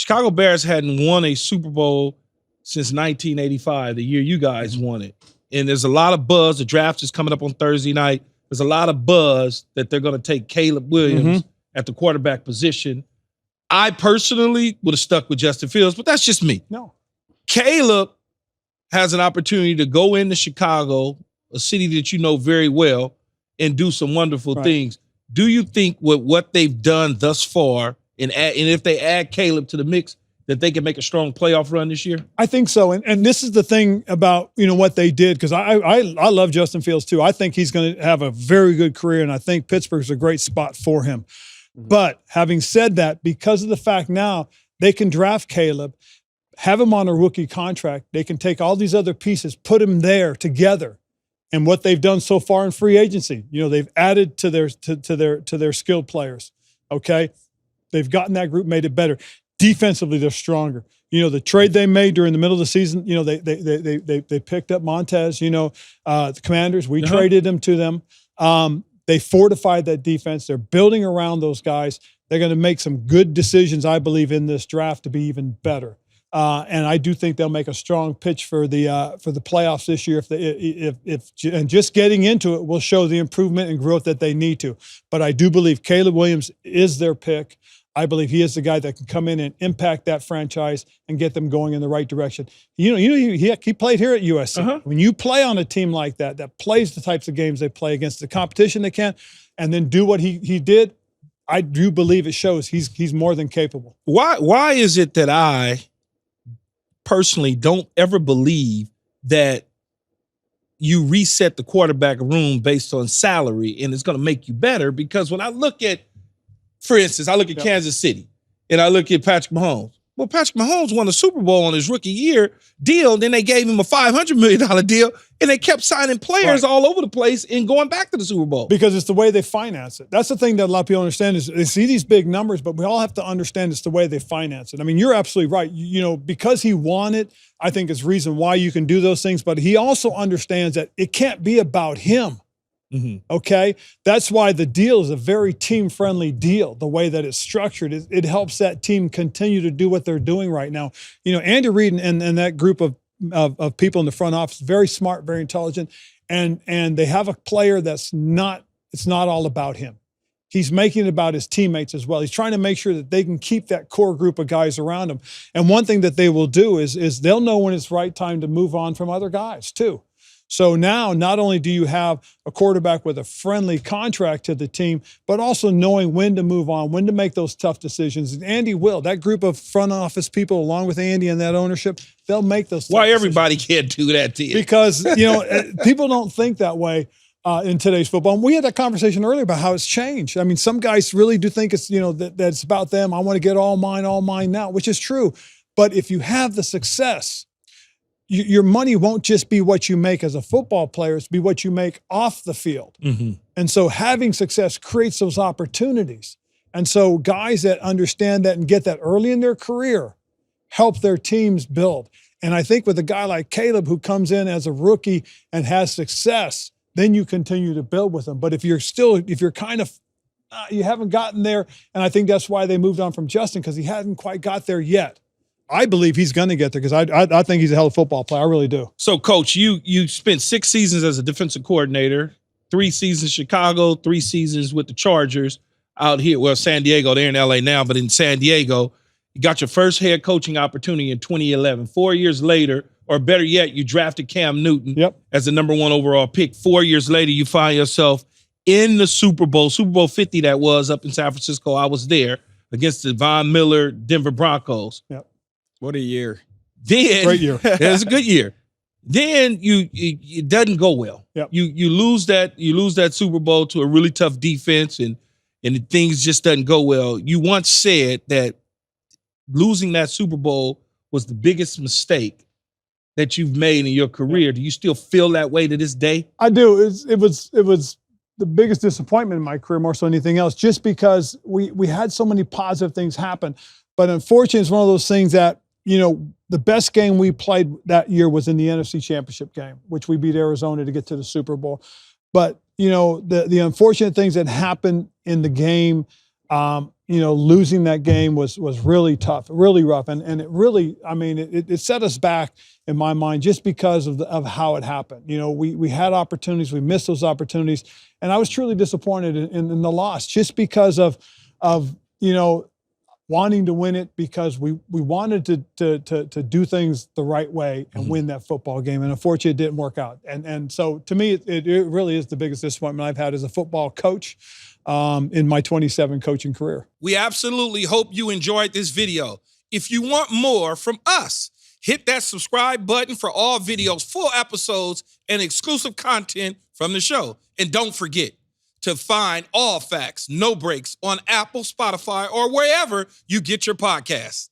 Chicago Bears hadn't won a Super Bowl since 1985, the year you guys won it. And there's a lot of buzz. The draft is coming up on Thursday night. There's a lot of buzz that they're going to take Caleb Williams at the quarterback position. I personally would have stuck with Justin Fields, but that's just me. No. Caleb has an opportunity to go into Chicago, a city that you know very well, and do some wonderful things. Do you think with what they've done thus far, and if they add Caleb to the mix, that they can make a strong playoff run this year? I think so. And this is the thing about, what they did, because I love Justin Fields too. I think he's going to have a very good career, and I think Pittsburgh's a great spot for him. But having said that, because of the fact now they can draft Caleb, have him on a rookie contract, they can take all these other pieces, put him there together. And what they've done so far in free agency, they've added to their skilled players. Okay, they've gotten that group, made it better. Defensively, they're stronger. The trade they made during the middle of the season, they picked up Montez. The Commanders, we traded him to them. They fortified that defense. They're building around those guys. They're going to make some good decisions, I believe, in this draft to be even better. And I do think they'll make a strong pitch for the playoffs this year. And just getting into it will show the improvement and growth that they need to. But I do believe Caleb Williams is their pick. I believe he is the guy that can come in and impact that franchise and get them going in the right direction. He played here at USC. When you play on a team like that plays the types of games they play against the competition they can, and then do what he did, I do believe it shows he's more than capable. Why is it that I personally don't ever believe that you reset the quarterback room based on salary and it's going to make you better? Because when I look at, for instance, I look at Kansas City and I look at Patrick Mahomes. Well, Patrick Mahomes won a Super Bowl on his rookie year deal. Then they gave him a $500 million deal, and they kept signing players all over the place and going back to the Super Bowl. Because it's the way they finance it. That's the thing that a lot of people understand is they see these big numbers, but we all have to understand it's the way they finance it. I mean, you're absolutely right. Because he won it, I think is reason why you can do those things. But he also understands that it can't be about him. Okay? That's why the deal is a very team-friendly deal, the way that it's structured. It helps that team continue to do what they're doing right now. Andy Reid and that group of people in the front office, very smart, very intelligent, and they have a player it's not all about him. He's making it about his teammates as well. He's trying to make sure that they can keep that core group of guys around him. And one thing that they will do is they'll know when it's right time to move on from other guys too. So now, not only do you have a quarterback with a friendly contract to the team, but also knowing when to move on, when to make those tough decisions. And Andy will. That group of front office people, along with Andy and that ownership, they'll make those tough decisions. Everybody can't do that to you? Because, people don't think that way in today's football. And we had that conversation earlier about how it's changed. I mean, some guys really do think it's, that it's about them. I want to get all mine now, which is true. But if you have the success, your money won't just be what you make as a football player, it's be what you make off the field. And so having success creates those opportunities. And so guys that understand that and get that early in their career help their teams build. And I think with a guy like Caleb who comes in as a rookie and has success, then you continue to build with him. But if you haven't gotten there, and I think that's why they moved on from Justin, because he hadn't quite got there yet. I believe he's going to get there because I think he's a hell of a football player. I really do. So, Coach, you spent 6 seasons as a defensive coordinator, 3 seasons Chicago, 3 seasons with the Chargers out here. Well, San Diego, they're in L.A. now, but in San Diego, you got your first head coaching opportunity in 2011. 4 years later, or better yet, you drafted Cam Newton as the number 1 overall pick. 4 years later, you find yourself in the Super Bowl 50 that was up in San Francisco. I was there against the Von Miller Denver Broncos. What a year. Great year. It was a good year. Then it doesn't go well. You lose that Super Bowl to a really tough defense and things just doesn't go well. You once said that losing that Super Bowl was the biggest mistake that you've made in your career. Do you still feel that way to this day? I do. It was the biggest disappointment in my career more so than anything else, just because we had so many positive things happen. But unfortunately, it's one of those things that, the best game we played that year was in the NFC Championship game, which we beat Arizona to get to the Super Bowl. But, the unfortunate things that happened in the game Losing that game was really tough, really rough, and it really, I mean, it set us back in my mind just because of how it happened. We had opportunities, we missed those opportunities, and I was truly disappointed in the loss just because of wanting to win it, because we wanted to do things the right way and win that football game, and unfortunately it didn't work out. And so to me, it really is the biggest disappointment I've had as a football coach in my 27 coaching career. We absolutely hope you enjoyed this video. If you want more from us, hit that subscribe button for all videos, full episodes, and exclusive content from the show. And don't forget to find All Facts, No Breaks on Apple, Spotify, or wherever you get your podcasts.